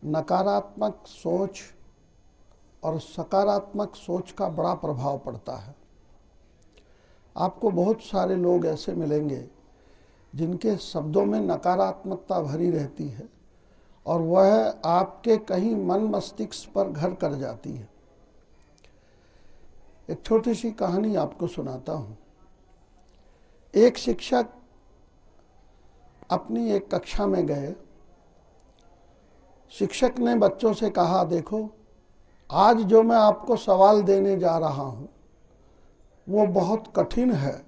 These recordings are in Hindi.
नकारात्मक सोच और सकारात्मक सोच का बड़ा प्रभाव पड़ता है। आपको बहुत सारे लोग ऐसे मिलेंगे जिनके शब्दों में नकारात्मकता भरी रहती है और वह आपके कहीं मन मस्तिष्क पर घर कर जाती है। एक छोटी सी कहानी आपको सुनाता हूँ। एक शिक्षक अपनी एक कक्षा में गए। शिक्षक ने बच्चों से कहा, देखो आज जो मैं आपको सवाल देने जा रहा हूँ वो बहुत कठिन है।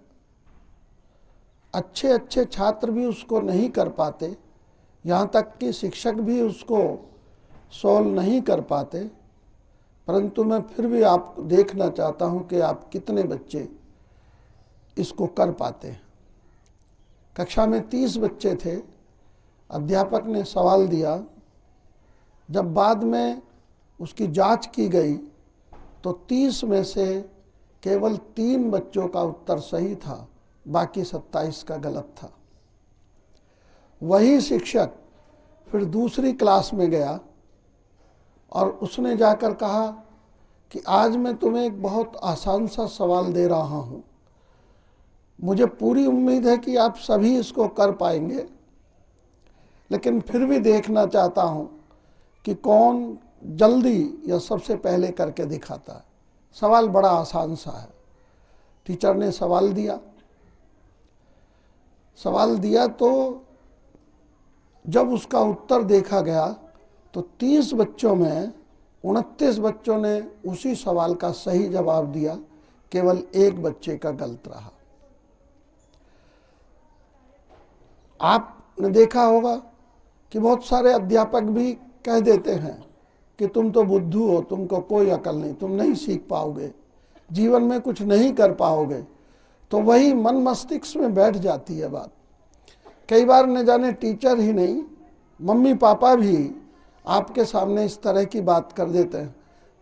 अच्छे अच्छे छात्र भी उसको नहीं कर पाते, यहाँ तक कि शिक्षक भी उसको सॉल्व नहीं कर पाते, परंतु मैं फिर भी आप देखना चाहता हूँ कि आप कितने बच्चे इसको कर पाते हैं। कक्षा में 30 बच्चे थे। अध्यापक ने सवाल दिया। जब बाद में उसकी जांच की गई तो 30 में से केवल 3 बच्चों का उत्तर सही था, बाकी 27 का गलत था। वही शिक्षक फिर दूसरी क्लास में गया और उसने जाकर कहा कि आज मैं तुम्हें एक बहुत आसान सा सवाल दे रहा हूँ, मुझे पूरी उम्मीद है कि आप सभी इसको कर पाएंगे, लेकिन फिर भी देखना चाहता हूँ कि कौन जल्दी या सबसे पहले करके दिखाता है। सवाल बड़ा आसान सा है। टीचर ने सवाल दिया तो जब उसका उत्तर देखा गया तो 30 बच्चों में 29 बच्चों ने उसी सवाल का सही जवाब दिया, केवल एक बच्चे का गलत रहा। आपने देखा होगा कि बहुत सारे अध्यापक भी कह देते हैं कि तुम तो बुद्धू हो, तुमको कोई अकल नहीं, तुम नहीं सीख पाओगे, जीवन में कुछ नहीं कर पाओगे। तो वही मन मस्तिष्क में बैठ जाती है बात। कई बार न जाने टीचर ही नहीं, मम्मी पापा भी आपके सामने इस तरह की बात कर देते हैं,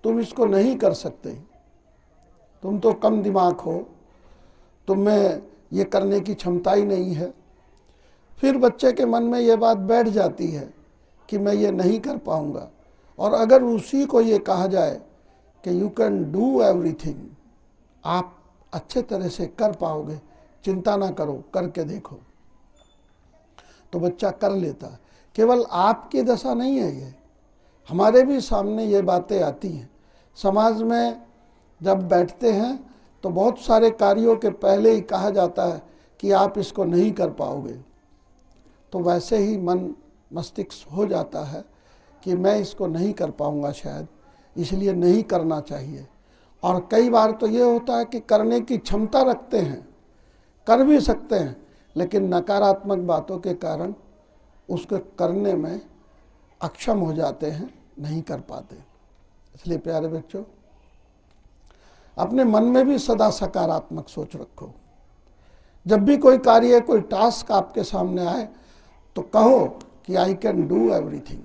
तुम इसको नहीं कर सकते, तुम तो कम दिमाग हो, तुम में ये करने की क्षमता ही नहीं है। फिर बच्चे के मन में ये बात बैठ जाती है कि मैं ये नहीं कर पाऊंगा। और अगर उसी को ये कहा जाए कि यू कैन डू एवरीथिंग, आप अच्छे तरह से कर पाओगे, चिंता ना करो, करके देखो, तो बच्चा कर लेता है। केवल आपकी दशा नहीं है, ये हमारे भी सामने ये बातें आती हैं। समाज में जब बैठते हैं तो बहुत सारे कार्यों के पहले ही कहा जाता है कि आप इसको नहीं कर पाओगे, तो वैसे ही मन मस्तिष्क हो जाता है कि मैं इसको नहीं कर पाऊंगा शायद, इसलिए नहीं करना चाहिए। और कई बार तो ये होता है कि करने की क्षमता रखते हैं, कर भी सकते हैं, लेकिन नकारात्मक बातों के कारण उसको करने में अक्षम हो जाते हैं, नहीं कर पाते। इसलिए प्यारे बच्चों, अपने मन में भी सदा सकारात्मक सोच रखो। जब भी कोई कार्य, कोई टास्क आपके सामने आए तो कहो कि आई कैन डू एवरीथिंग।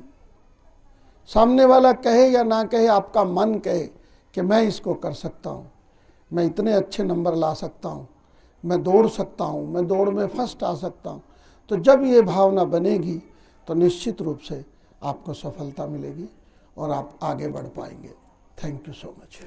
सामने वाला कहे या ना कहे, आपका मन कहे कि मैं इसको कर सकता हूँ, मैं इतने अच्छे नंबर ला सकता हूँ, मैं दौड़ सकता हूँ, मैं दौड़ में फर्स्ट आ सकता हूँ। तो जब ये भावना बनेगी तो निश्चित रूप से आपको सफलता मिलेगी और आप आगे बढ़ पाएंगे। Thank you so much.